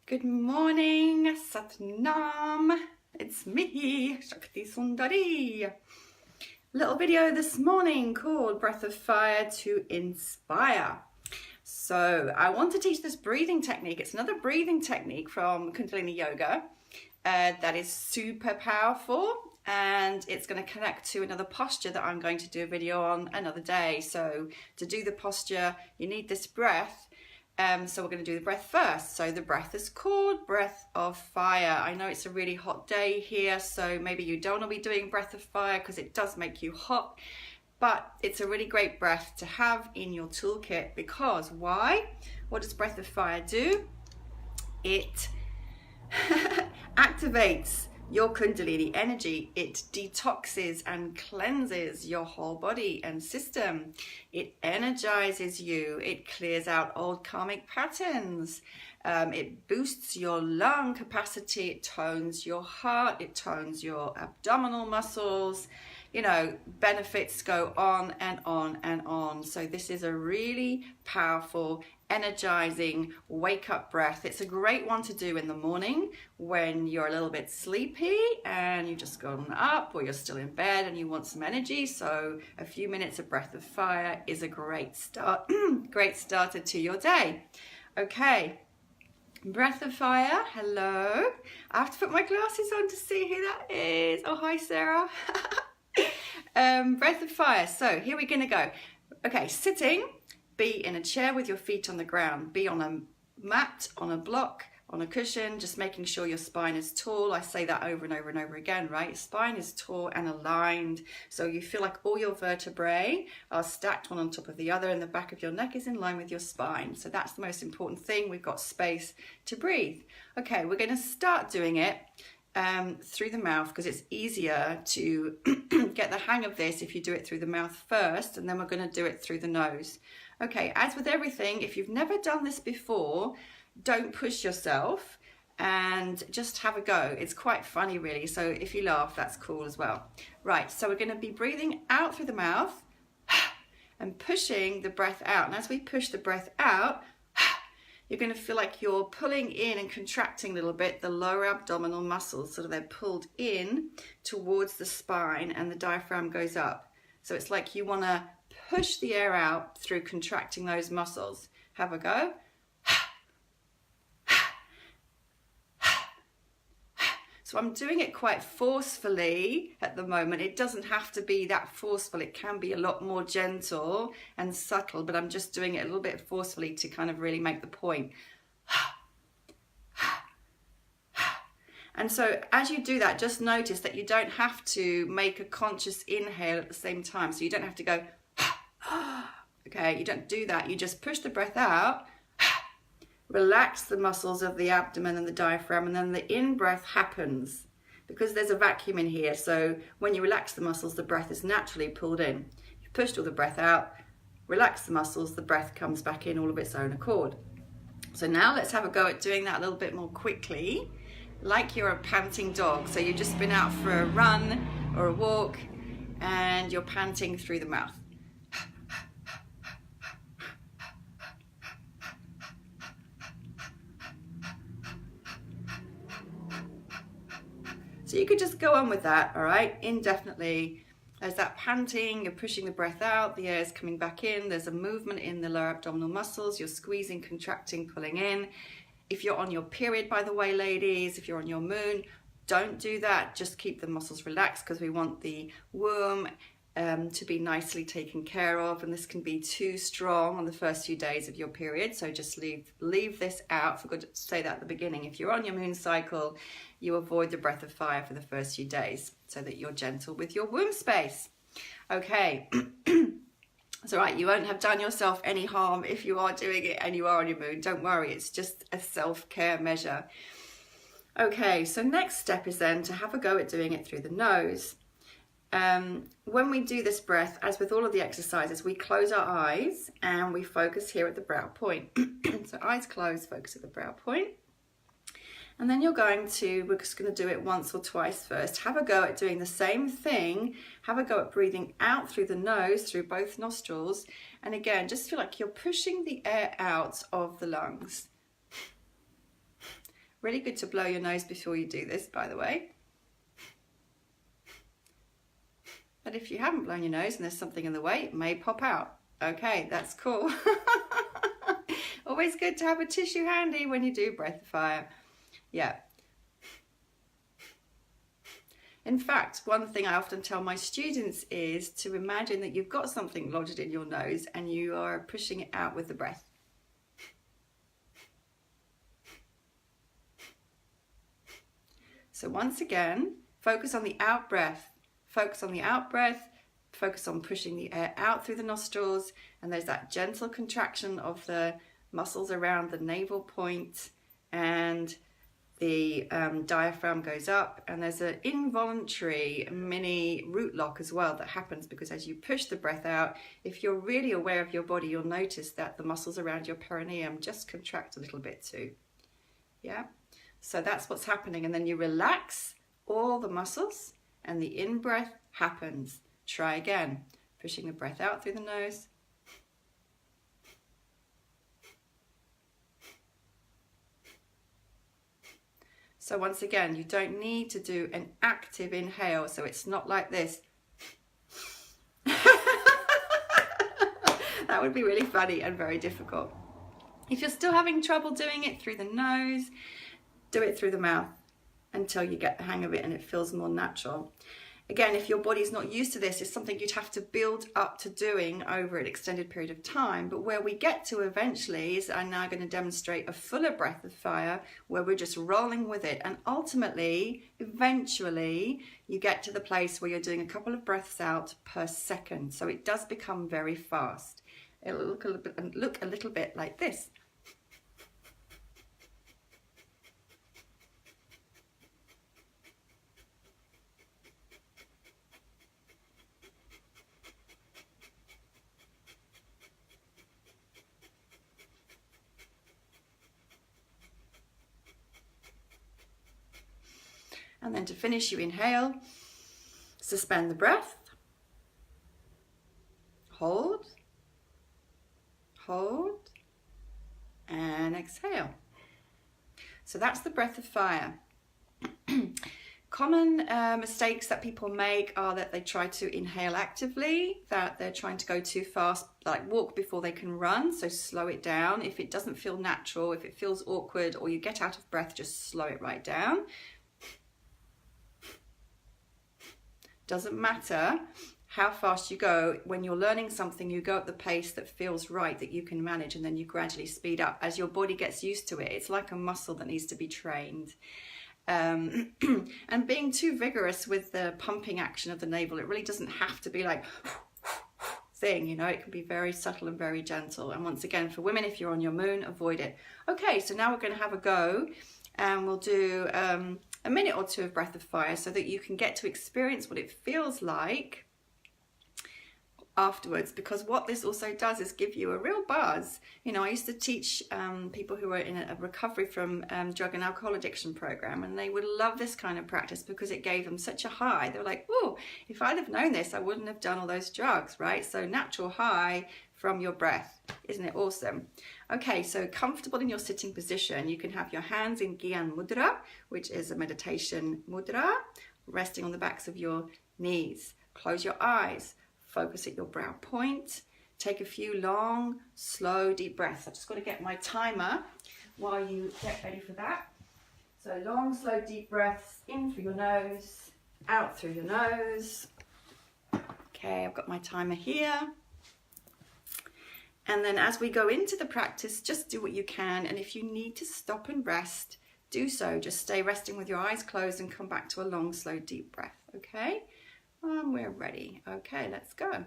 Good morning, Satnam. It's me, Shakti Sundari. Little video this morning called Breath of Fire to Inspire. So I want to teach this breathing technique. It's another breathing technique from Kundalini Yoga that is super powerful, and it's going to connect to another posture that I'm going to do a video on another day. So to do the posture, you need this breath. So we're going to do the breath first. So the breath is called Breath of Fire. I know it's a really hot day here, so maybe you don't want to be doing Breath of Fire because it does make you hot, but it's a really great breath to have in your toolkit. Because why? What does Breath of Fire do? It activates your Kundalini energy. It detoxes and cleanses your whole body and system. It energizes you. It clears out old karmic patterns. It boosts your lung capacity. It tones your heart. It tones your abdominal muscles. You know, benefits go on and on and on. So this is a really powerful, energizing wake up breath. It's a great one to do in the morning when you're a little bit sleepy and you've just gone up, or you're still in bed and you want some energy. So a few minutes of Breath of Fire is a great start, great starter to your day. Okay, Breath of Fire. Hello. I have to put my glasses on to see who that is. Oh, hi, Sarah. Breath of Fire. So here we're going to go. Okay, sitting. Be in a chair with your feet on the ground. Be on a mat, on a block, on a cushion, just making sure your spine is tall. I say that over and over and over again, right? Your spine is tall and aligned. So you feel like all your vertebrae are stacked one on top of the other, and the back of your neck is in line with your spine. So that's the most important thing. We've got space to breathe. Okay, we're going to start doing it through the mouth, because it's easier to get the hang of this if you do it through the mouth first, and then we're going to do it through the nose. Okay, as with everything, if you've never done this before, don't push yourself and just have a go. It's quite funny, really. So if you laugh, that's cool as well. Right, so we're going to be breathing out through the mouth and pushing the breath out. And as we push the breath out, you're going to feel like you're pulling in and contracting a little bit the lower abdominal muscles, so they're pulled in towards the spine and the diaphragm goes up. So it's like you want to push the air out through contracting those muscles. Have a go. So I'm doing it quite forcefully at the moment. It doesn't have to be that forceful. It can be a lot more gentle and subtle, but I'm just doing it a little bit forcefully to kind of really make the point. And so as you do that, just notice that you don't have to make a conscious inhale at the same time. So you don't have to go, okay, you don't do that. You just push the breath out, relax the muscles of the abdomen and the diaphragm, and then the in-breath happens because there's a vacuum in here. So when you relax the muscles, the breath is naturally pulled in. You've pushed all the breath out, relax the muscles, the breath comes back in all of its own accord. So now let's have a go at doing that a little bit more quickly, like you're a panting dog. So you've just been out for a run or a walk and you're panting through the mouth. So you could just go on with that, all right, indefinitely. There's that panting, you're pushing the breath out, the air is coming back in, there's a movement in the lower abdominal muscles, you're squeezing, contracting, pulling in. If you're on your period, by the way, ladies, if you're on your moon, don't do that. Just keep the muscles relaxed, because we want the womb to be nicely taken care of, and this can be too strong on the first few days of your period. So just leave this out. Forgot to say that at the beginning. If you're on your moon cycle, you avoid the Breath of Fire for the first few days so that you're gentle with your womb space. Okay. It's all right, you won't have done yourself any harm if you are doing it and you are on your moon. Don't worry, it's just a self-care measure. Okay, so next step is then to have a go at doing it through the nose. When we do this breath, as with all of the exercises, we close our eyes and we focus here at the brow point. So eyes closed, focus at the brow point. And then we're just going to do it once or twice first. Have a go at doing the same thing. Have a go at breathing out through the nose, through both nostrils. And again, just feel like you're pushing the air out of the lungs. Really good to blow your nose before you do this, by the way. But if you haven't blown your nose and there's something in the way, it may pop out. Okay, that's cool. Always good to have a tissue handy when you do breath of fire. Yeah. In fact, one thing I often tell my students is to imagine that you've got something lodged in your nose and you are pushing it out with the breath. So once again, focus on the out breath. Focus on the out breath. Focus on pushing the air out through the nostrils. And there's that gentle contraction of the muscles around the navel point, and the diaphragm goes up, and there's an involuntary mini root lock as well that happens because as you push the breath out, if you're really aware of your body, you'll notice that the muscles around your perineum just contract a little bit too. Yeah, so that's what's happening, and then you relax all the muscles and the in-breath happens. Try again, pushing the breath out through the nose. So once again, you don't need to do an active inhale, so it's not like this. That would be really funny and very difficult. If you're still having trouble doing it through the nose, do it through the mouth until you get the hang of it and it feels more natural. Again, if your body's not used to this, it's something you'd have to build up to doing over an extended period of time. But where we get to eventually is I'm now going to demonstrate a fuller breath of fire where we're just rolling with it. And ultimately, eventually, you get to the place where you're doing a couple of breaths out per second. So it does become very fast. It'll look a little bit like this. And then to finish, you inhale, suspend the breath, hold, and exhale. So that's the breath of fire. Common mistakes that people make are that they try to inhale actively, that they're trying to go too fast, like walk before they can run, so slow it down. If it doesn't feel natural, if it feels awkward, or you get out of breath, just slow it right down. Doesn't matter how fast you go. When you're learning something, you go at the pace that feels right, that you can manage, and then you gradually speed up as your body gets used to it. It's like a muscle that needs to be trained. And being too vigorous with the pumping action of the navel, it really doesn't have to be like thing, you know, it can be very subtle and very gentle. And once again, for women, if you're on your moon, avoid it. Okay, so now we're going to have a go, and we'll do a minute or two of breath of fire so that you can get to experience what it feels like afterwards, because what this also does is give you a real buzz. You know, I used to teach people who were in a recovery from drug and alcohol addiction program, and they would love this kind of practice because it gave them such a high. They were like, oh, if I'd have known this, I wouldn't have done all those drugs, right? So natural high from your breath. Isn't it awesome? Okay, so comfortable in your sitting position. You can have your hands in Gyan Mudra, which is a meditation mudra, resting on the backs of your knees. Close your eyes. Focus at your brow point. Take a few long, slow, deep breaths. I've just got to get my timer while you get ready for that. So long, slow, deep breaths in through your nose, out through your nose. Okay, I've got my timer here. And then as we go into the practice, just do what you can. And if you need to stop and rest, do so. Just stay resting with your eyes closed and come back to a long, slow, deep breath. Okay? We're ready. Okay, let's go.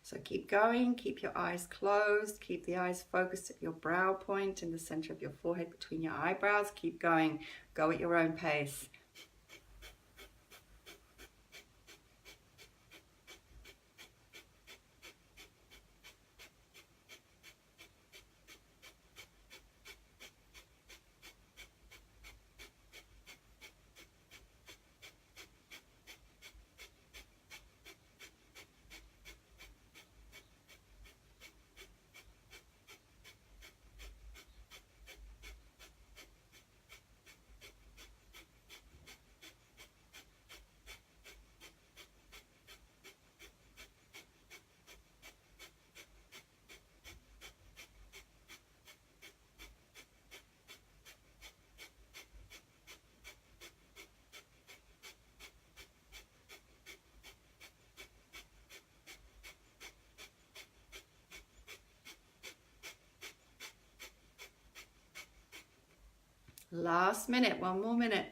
So keep going, keep your eyes closed, keep the eyes focused at your brow point in the center of your forehead between your eyebrows. Keep going, go at your own pace. Last minute, one more minute.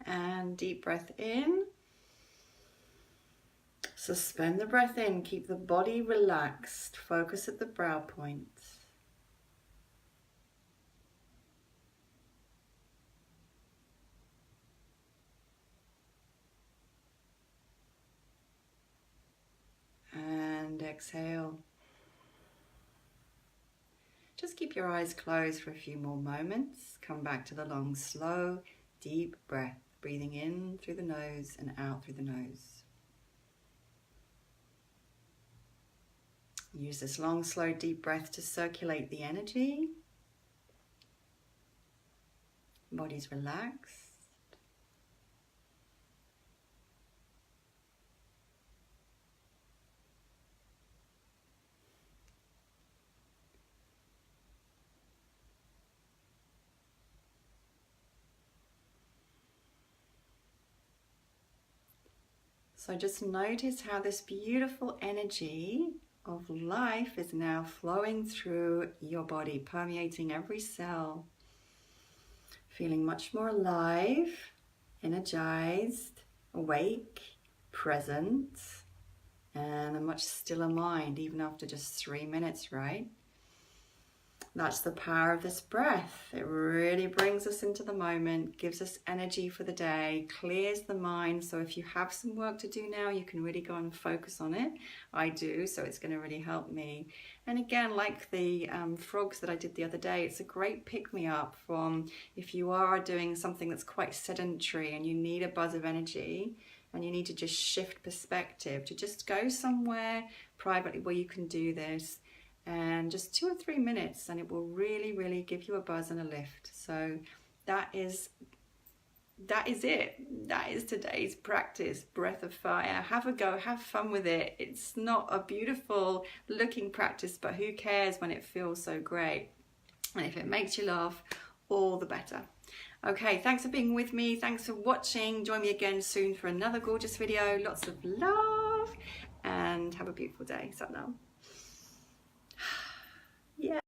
And deep breath in. Suspend the breath in, keep the body relaxed, focus at the brow point. And exhale. Just keep your eyes closed for a few more moments. Come back to the long, slow, deep breath, breathing in through the nose and out through the nose. Use this long, slow, deep breath to circulate the energy. Body's relaxed. So just notice how this beautiful energy of life is now flowing through your body, permeating every cell, feeling much more alive, energized, awake, present, and a much stiller mind, even after just 3 minutes, right? That's the power of this breath. It really brings us into the moment, gives us energy for the day, clears the mind. So if you have some work to do now, you can really go and focus on it. I do, so it's going to really help me. And again, like the frogs that I did the other day, it's a great pick-me-up from if you are doing something that's quite sedentary and you need a buzz of energy and you need to just shift perspective, to just go somewhere privately where you can do this. And just 2 or 3 minutes and it will really, really give you a buzz and a lift. So that is it. That is today's practice, Breath of Fire. Have a go, have fun with it. It's not a beautiful looking practice, but who cares when it feels so great? And if it makes you laugh, all the better. Okay, thanks for being with me. Thanks for watching. Join me again soon for another gorgeous video. Lots of love and have a beautiful day. Sat now.